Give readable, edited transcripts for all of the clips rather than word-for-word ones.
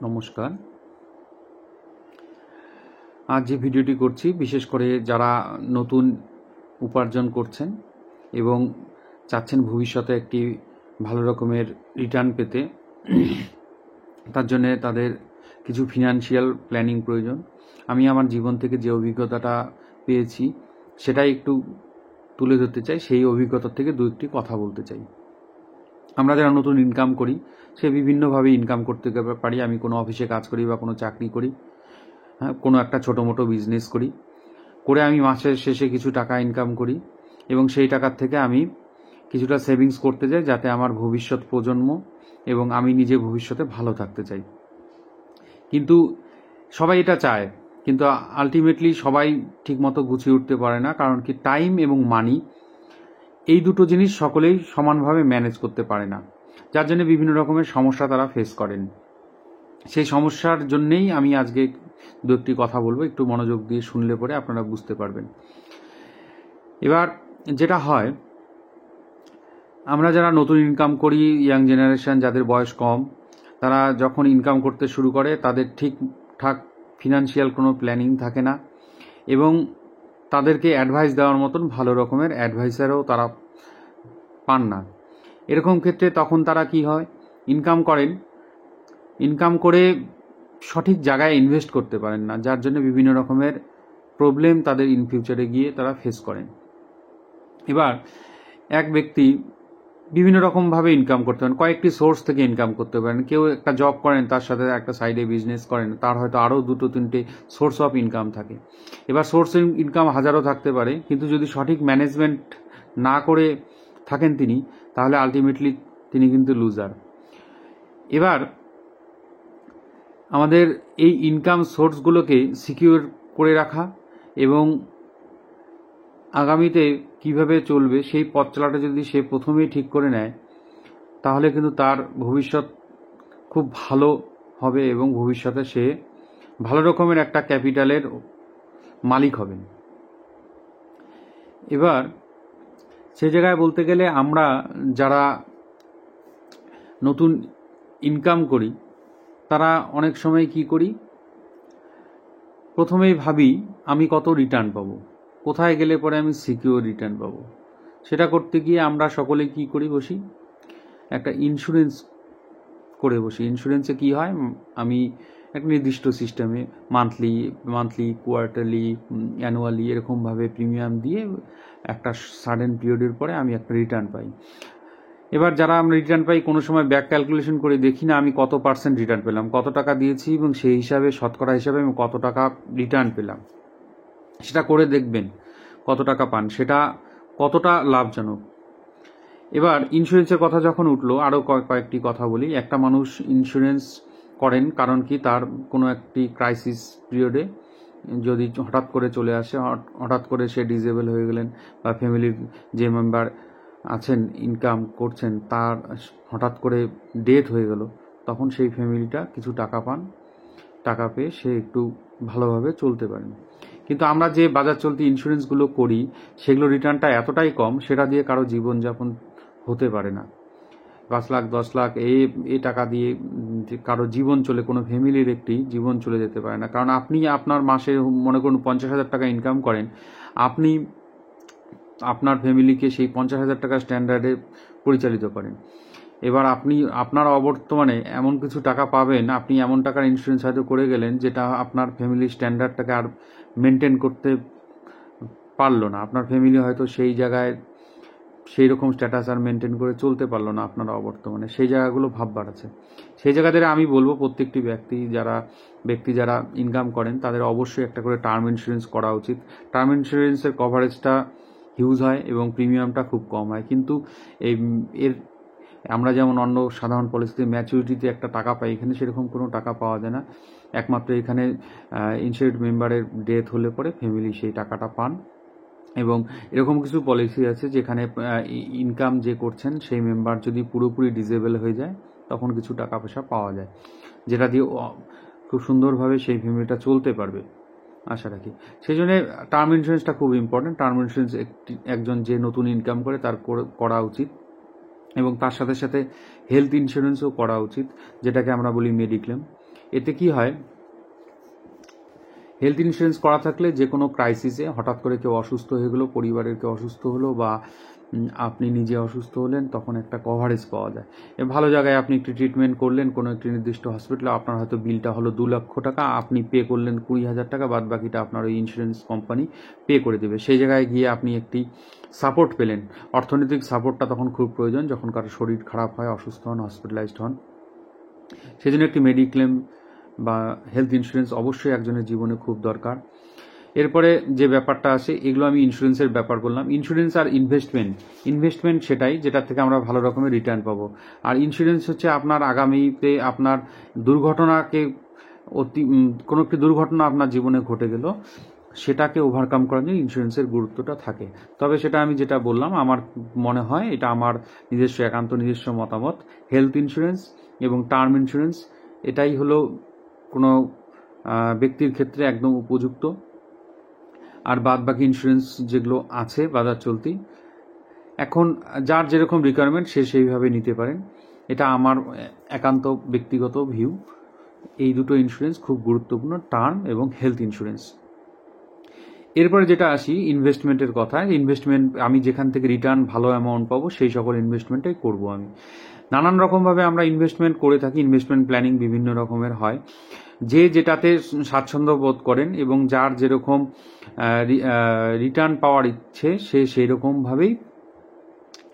নমস্কার। আজ যে ভিডিওটি করছি বিশেষ করে যারা নতুন উপার্জন করছেন এবং চাচ্ছেন ভবিষ্যতে একটি ভালো রকমের রিটার্ন পেতে, তার জন্যে তাদের কিছু ফিনান্সিয়াল প্ল্যানিং প্রয়োজন। আমি আমার জীবন থেকে যে অভিজ্ঞতাটা পেয়েছি সেটাই একটু তুলে ধরতে চাই। সেই অভিজ্ঞতা থেকে দু একটি কথা বলতে চাই। আমরা যারা নতুন ইনকাম করি সে বিভিন্নভাবে ইনকাম করতে পারি। আমি কোনো অফিসে কাজ করি বা কোনো চাকরি করি, কোনো একটা ছোটো মোটো বিজনেস করে আমি মাসের শেষে কিছু টাকা ইনকাম করি এবং সেই টাকার থেকে আমি কিছুটা সেভিংস করতে চাই, যাতে আমার ভবিষ্যৎ প্রজন্ম এবং আমি নিজে ভবিষ্যতে ভালো থাকতে চাই। কিন্তু সবাই এটা চায়, কিন্তু আলটিমেটলি সবাই ঠিকমতো গুছিয়ে উঠতে পারে না। কারণ কি, টাইম এবং মানি এই দুটো জিনিস সকলেই সমানভাবে ম্যানেজ করতে পারে না, যার জন্য বিভিন্ন রকমের সমস্যা তারা ফেস করেন। সেই সমস্যার জন্যেই আমি আজকে দু একটি কথা বলবো। একটু মনোযোগ দিয়ে শুনলে পরে আপনারা বুঝতে পারবেন। এবার যেটা হয়, আমরা যারা নতুন ইনকাম করি, ইয়াং জেনারেশন যাদের বয়স কম, তারা যখন ইনকাম করতে শুরু করে তাদের ঠিকঠাক ফিনান্সিয়াল কোনো প্ল্যানিং থাকে না এবং তাদেরকে অ্যাডভাইস দেওয়ার মতন ভালো রকমের অ্যাডভাইসারও তারা পান না। এরকম ক্ষেত্রে তখন তারা কি হয়, ইনকাম করে সঠিক জায়গায় ইনভেস্ট করতে পারেন না, যার জন্য বিভিন্ন রকমের প্রবলেম তাদের ইন ফিউচারে গিয়ে তারা ফেস করেন। এবার এক ব্যক্তি বিভিন্ন রকমভাবে ইনকাম করতে পারেন, কয়েকটি সোর্স থেকে ইনকাম করতে পারেন। কেউ একটা জব করেন, তার সাথে একটা সাইডে বিজনেস করেন, তার হয়তো আরও দুটো তিনটে সোর্স অফ ইনকাম থাকে। এবার সোর্স ইনকাম হাজারও থাকতে পারে, কিন্তু যদি সঠিক ম্যানেজমেন্ট না করে থাকেন তিনি, তাহলে আলটিমেটলি তিনি কিন্তু লুজার। এবার আমাদের এই ইনকাম সোর্সগুলোকে সিকিউর করে রাখা এবং আগামীতে কিভাবে চলবে সেই পথ চলাটা যদি সে প্রথমেই ঠিক করে নেয়, তাহলে কিন্তু তার ভবিষ্যৎ খুব ভালো হবে এবং ভবিষ্যতে সে ভালো রকমের একটা ক্যাপিটালের মালিক হবেন। এবার সে জায়গায় বলতে গেলে, আমরা যারা নতুন ইনকাম করি তারা অনেক সময় কি করি, প্রথমেই ভাবি আমি কত রিটার্ন পাবো, কোথায় গেলে পরে আমি সিকিউর রিটার্ন পাবো। সেটা করতে গিয়ে আমরা সকলে কি করি, বসি একটা ইন্স্যুরেন্স করে বসি। ইন্স্যুরেন্সে কি হয়, আমি একটা নির্দিষ্ট সিস্টেমে মান্থলি কোয়ার্টারলি অ্যানুয়ালি এরকমভাবে প্রিমিয়াম দিয়ে একটা সাডেন পিরিয়ডের পরে আমি একটা রিটার্ন পাই। এবার যারা আমরা রিটার্ন পাই, কোনো সময় ব্যাক ক্যালকুলেশন করে দেখি না আমি কত পার্সেন্ট রিটার্ন পেলাম, কত টাকা দিয়েছি এবং সেই হিসাবে শতকরা হিসাবে আমি কত টাকা রিটার্ন পেলাম। সেটা করে দেখবেন কত টাকা পান, সেটা কতটা লাভজনক। এবার ইন্স্যুরেন্সের কথা যখন উঠলো, আরও কয়েকটি কথা বলি। একটা মানুষ ইন্স্যুরেন্স করেন কারণ কি, তার কোনো একটি ক্রাইসিস পিরিয়ডে যদি হঠাৎ করে চলে আসে, হঠাৎ করে সে ডিসেবল হয়ে গেলেন, বা ফ্যামিলির যে মেম্বার আছেন ইনকাম করছেন তার হঠাৎ করে ডেথ হয়ে গেল, তখন সেই ফ্যামিলিটা কিছু টাকা পান, টাকা পেয়ে সে একটু ভালোভাবে চলতে পারেন। কিন্তু আমরা যে বাজার চলতি ইন্স্যুরেন্সগুলো করি সেগুলো রিটার্নটা এতটাই কম, সেটা দিয়ে কারো জীবনযাপন হতে পারে না। 5 লাখ 10 লাখ এই টাকা দিয়ে কারো জীবন চলে, কোনো ফ্যামিলির একটি জীবন চলে যেতে পারে না। কারণ আপনি আপনার মাসে মনে করুন 50,000 টাকা ইনকাম করেন, আপনি আপনার ফ্যামিলিকে সেই 50,000 টাকা স্ট্যান্ডার্ডে পরিচালিত করেন। এবার আপনি আপনার অবর্তমানে এমন কিছু টাকা পাবেন, আপনি এমন টাকার ইন্স্যুরেন্স হয়তো করে গেলেন যেটা আপনার ফ্যামিলির স্ট্যান্ডার্ডটাকে আর মেনটেন করতে পারলো না। আপনার ফ্যামিলি হয়তো সেই জায়গায় সেই রকম স্ট্যাটাস আর মেনটেন করে চলতে পারলো না আপনারা অবর্তমানে। সেই জায়গাগুলো ভাববার আছে। সেই জায়গাতে আমি বলবো প্রত্যেকটি ব্যক্তি যারা ইনকাম করেন তাদের অবশ্যই একটা করে টার্ম ইন্স্যুরেন্স করা উচিত। টার্ম ইন্স্যুরেন্সের কভারেজটা হিউজ হয় এবং প্রিমিয়ামটা খুব কম হয়, কিন্তু এর আমরা যেমন অন্য সাধারণ পলিসিতে ম্যাচুরিটিতে একটা টাকা পাই, এখানে সেরকম কোনো টাকা পাওয়া যায় না। একমাত্র এখানে ইনস্যুরেড মেম্বারের ডেথ হলে পরে ফ্যামিলি সেই টাকাটা পান। এবং এরকম কিছু পলিসি আছে যেখানে ইনকাম যে করছেন সেই মেম্বার যদি পুরোপুরি ডিসেবল হয়ে যায় তখন কিছু টাকা পয়সা পাওয়া যায়, যেটা দিয়ে খুব সুন্দরভাবে সেই ফ্যামিলিটা চলতে পারবে আশা রাখি। সেই জন্য টার্ম ইন্স্যুরেন্সটা খুব ইম্পর্টেন্ট। টার্ম ইন্স্যুরেন্স একজন যে নতুন ইনকাম করে তার করা উচিত। এবং তার সাথে সাথে হেলথ ইন্স্যুরেন্সও করা উচিত, যেটাকে আমরা বলি মেডিক্লেম। এতে কি হয়, হেলথ ইন্স্যুরেন্স করা থাকলে যে কোনো ক্রাইসিসে হঠাৎ করে কেউ অসুস্থ হয়ে গেলো, পরিবারের কেউ অসুস্থ হলো বা আপনি নিজে অসুস্থ হলেন, তখন একটা কভারেজ পাওয়া যায়। ভালো জায়গায় আপনি একটি ট্রিটমেন্ট করলেন কোনো একটি নির্দিষ্ট হসপিটালে, আপনার হয়তো বিলটা হলো 2 লক্ষ টাকা, আপনি পে করলেন 20,000 টাকা, বাদ বাকিটা আপনার ওই ইন্স্যুরেন্স কোম্পানি পে করে দেবে। সেই জায়গায় গিয়ে আপনি একটি সাপোর্ট পেলেন। অর্থনৈতিক সাপোর্টটা তখন খুব প্রয়োজন যখন কারো শরীর খারাপ হয়, অসুস্থ হন, হসপিটালাইজড হন। সেজন্য একটি মেডিক্লেম বা হেলথ ইন্স্যুরেন্স অবশ্যই একজনের জীবনে খুব দরকার। এরপরে যে ব্যাপারটা আসে, এগুলো আমি ইন্স্যুরেন্সের ব্যাপার বললাম। ইন্স্যুরেন্স আর ইনভেস্টমেন্ট সেটাই যেটার থেকে আমরা ভালো রকমের রিটার্ন পাবো। আর ইন্স্যুরেন্স হচ্ছে আপনার আগামীতে আপনার দুর্ঘটনাকে কোনো একটি দুর্ঘটনা আপনার জীবনে ঘটে গেল, সেটাকে ওভারকাম করার জন্য ইন্স্যুরেন্সের গুরুত্বটা থাকে। তবে সেটা আমি যেটা বললাম, আমার মনে হয় এটা আমার নিজস্ব নিজস্ব মতামত, হেলথ ইন্স্যুরেন্স এবং টার্ম ইন্স্যুরেন্স এটাই হলো কোনো ব্যক্তির ক্ষেত্রে একদম উপযুক্ত। আর বাদ বাকি ইন্স্যুরেন্স যেগুলো আছে বাজার চলতি, এখন যার যেরকম রিকোয়ারমেন্ট সে সেইভাবে নিতে পারেন। এটা আমার একান্ত ব্যক্তিগত ভিউ। এই দুটো ইন্স্যুরেন্স খুব গুরুত্বপূর্ণ, টার্ম এবং হেলথ ইন্স্যুরেন্স। এরপরে যেটা আসি ইনভেস্টমেন্টের কথা, ইনভেস্টমেন্ট আমি যেখান থেকে রিটার্ন ভালো অ্যামাউন্ট পাবো সেই সকল ইনভেস্টমেন্টটাই করব আমি। নানান রকমভাবে আমরা ইনভেস্টমেন্ট করে থাকি, ইনভেস্টমেন্ট প্ল্যানিং বিভিন্ন রকমের হয়। যে যেটাতে স্বাচ্ছন্দ্য বোধ করেন এবং যার যেরকম রিটার্ন পাওয়ার ইচ্ছে সে সেই রকমভাবেই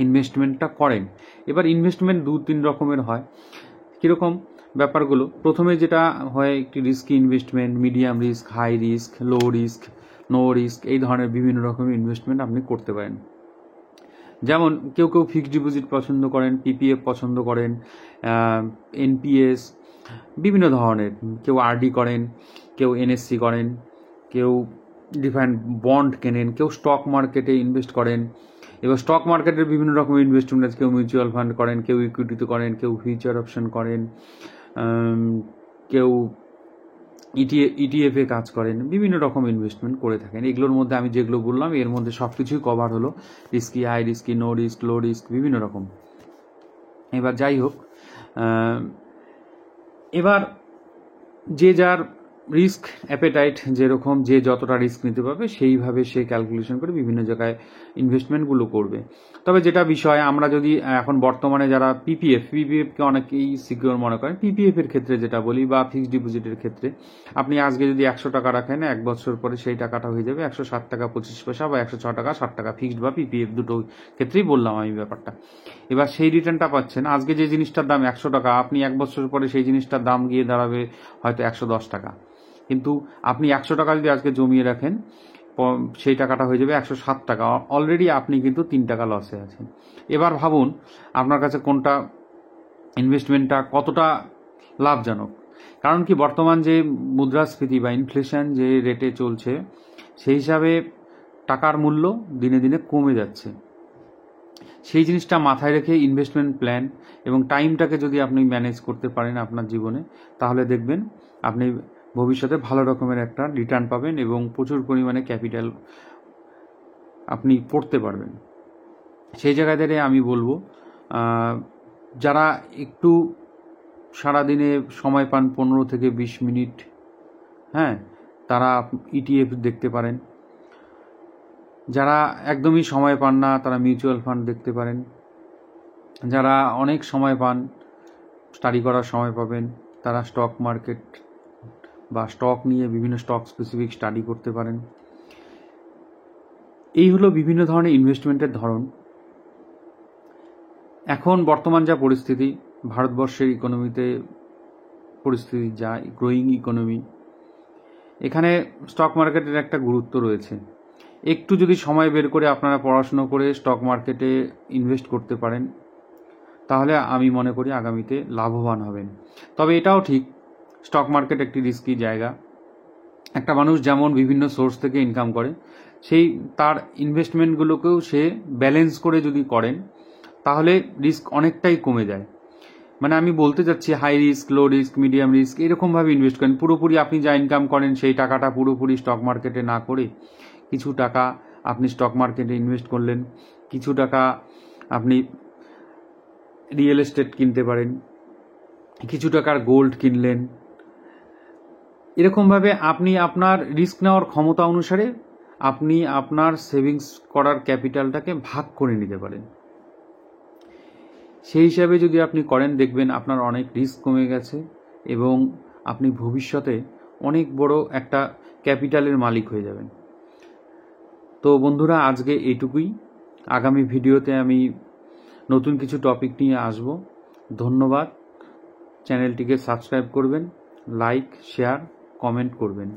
ইনভেস্টমেন্টটা করেন। এবার ইনভেস্টমেন্ট 2-3 রকমের হয়। কীরকম ব্যাপারগুলো, প্রথমে যেটা হয় একটি risky investment, medium risk, high risk, low risk, no risk, এই ধরনের বিভিন্ন রকমের ইনভেস্টমেন্ট আপনি করতে পারেন। যেমন কেউ ফিক্সড ডিপোজিট পছন্দ করেন, পিপিএফ পছন্দ করেন, এনপিএস, বিভিন্ন ধরনের, কেউ আরডি করেন, কেউ এনএসসি করেন, কেউ ডিফারেন্ট বন্ড কেনেন, কেউ স্টক মার্কেটে ইনভেস্ট করেন। এবার স্টক মার্কেটের বিভিন্ন রকমের ইনভেস্টমেন্ট আছে, কেউ মিউচুয়াল ফান্ড করেন, কেউ ইকুইটিতে করেন, কেউ ফিউচার অপশন করেন, কেউ ইটিএফে কাজ করেন, বিভিন্ন রকম ইনভেস্টমেন্ট করে থাকেন। এগুলোর মধ্যে আমি যেগুলো বললাম এর মধ্যে সব কিছুই কভার হলো, risky, high risky, no risk, low risk, বিভিন্ন রকম। এবার যাই হোক, এবার যে যার রিস্ক অ্যাপেটাইট যেরকম, যে যতটা রিস্ক নিতে পারবে সেইভাবে সে ক্যালকুলেশন করে বিভিন্ন জায়গায় ইনভেস্টমেন্টগুলো করবে। তবে যেটা বিষয়, আমরা যদি এখন বর্তমানে যারা পিপিএফকে অনেকেই সিকিউর মনে করেন, পিপিএফের ক্ষেত্রে যেটা বলি বা ফিক্সড ডিপোজিটের ক্ষেত্রে, আপনি আজকে যদি 100 টাকা রাখেন, 1 বছর পরে সেই টাকাটা হয়ে যাবে 107 টাকা 25 পয়সা বা 106 টাকা 60 টাকা, ফিক্সড বা পিপিএফ দুটো ক্ষেত্রেই বললাম আমি ব্যাপারটা। এবার সেই রিটার্নটা পাচ্ছেন, আজকে যে জিনিসটার দাম 100 টাকা, আপনি 1 বছর পরে সেই জিনিসটার দাম গিয়ে দাঁড়াবে হয়তো 110 টাকা। কিন্তু আপনি 100 টাকা যদি আজকে জমিয়ে রাখেন, সেই টাকাটা হয়ে যাবে 107 টাকা। অলরেডি আপনি কিন্তু 3 টাকা লসে আছেন। এবার ভাবুন আপনার কাছে কোনটা ইনভেস্টমেন্টটা কতটা লাভজনক। কারণ কি, বর্তমান যে মুদ্রাস্ফীতি বা ইনফ্লেশন যে রেটে চলছে, সেই হিসাবে টাকার মূল্য দিনে দিনে কমে যাচ্ছে। সেই জিনিসটা মাথায় রেখে ইনভেস্টমেন্ট প্ল্যান এবং টাইমটাকে যদি আপনি ম্যানেজ করতে পারেন আপনার জীবনে, তাহলে দেখবেন আপনি ভবিষ্যতে ভালো রকমের একটা রিটার্ন পাবেন এবং প্রচুর পরিমাণে ক্যাপিটাল আপনি পড়তে পারবেন। সেই জায়গায় দাঁড়িয়ে আমি বলবো, যারা একটু সারাদিনে সময় পান 15 থেকে 20 মিনিট, হ্যাঁ, তারা ইটিএফ দেখতে পারেন। যারা একদমই সময় পান না তারা মিউচুয়াল ফান্ড দেখতে পারেন। যারা অনেক সময় পান, স্টাডি করার সময় পাবেন, তারা স্টক মার্কেট বা স্টক নিয়ে বিভিন্ন স্টক স্পেসিফিক স্টাডি করতে পারেন। এই হলো বিভিন্ন ধরনের ইনভেস্টমেন্টের ধরন। এখন বর্তমান যা পরিস্থিতি, ভারতবর্ষের ইকোনমিতে পরিস্থিতি যা গ্রোয়িং ইকোনমি, এখানে স্টক মার্কেটের একটা গুরুত্ব রয়েছে। একটু যদি সময় বের করে আপনারা পড়াশুনো করে স্টক মার্কেটে ইনভেস্ট করতে পারেন, তাহলে আমি মনে করি আগামীতে লাভবান হবেন। তবে এটাও ঠিক, স্টক মার্কেট একটি রিস্কি জায়গা। একটা মানুষ যেমন বিভিন্ন সোর্স থেকে ইনকাম করে, সেই তার ইনভেস্টমেন্টগুলোকেও সে ব্যালেন্স করে যদি করেন, তাহলে রিস্ক অনেকটাই কমে যায়। মানে আমি বলতে চাচ্ছি, high risk, low risk, medium risk, এরকমভাবে ইনভেস্ট করেন। পুরোপুরি আপনি যা ইনকাম করেন সেই টাকাটা পুরোপুরি স্টক মার্কেটে না করে কিছু টাকা আপনি স্টক মার্কেটে ইনভেস্ট করলেন, কিছু টাকা আপনি রিয়েল এস্টেট কিনতে পারেন, কিছু টাকার গোল্ড কিনলেন। এরকমভাবে আপনি আপনার রিস্ক নেওয়ার ক্ষমতা অনুসারে আপনি আপনার সেভিংস করার ক্যাপিটালটাকে ভাগ করে নিতে পারেন। সেই হিসাবে যদি আপনি করেন, দেখবেন আপনার অনেক রিস্ক কমে গেছে এবং আপনি ভবিষ্যতে অনেক বড় একটা ক্যাপিটালের মালিক হয়ে যাবেন। তো বন্ধুরা, আজকে এইটুকুই। আগামী ভিডিওতে আমি নতুন কিছু টপিক নিয়ে আসব। ধন্যবাদ। চ্যানেলটিকে সাবস্ক্রাইব করবেন, লাইক, শেয়ার, কমেন্ট করবেন।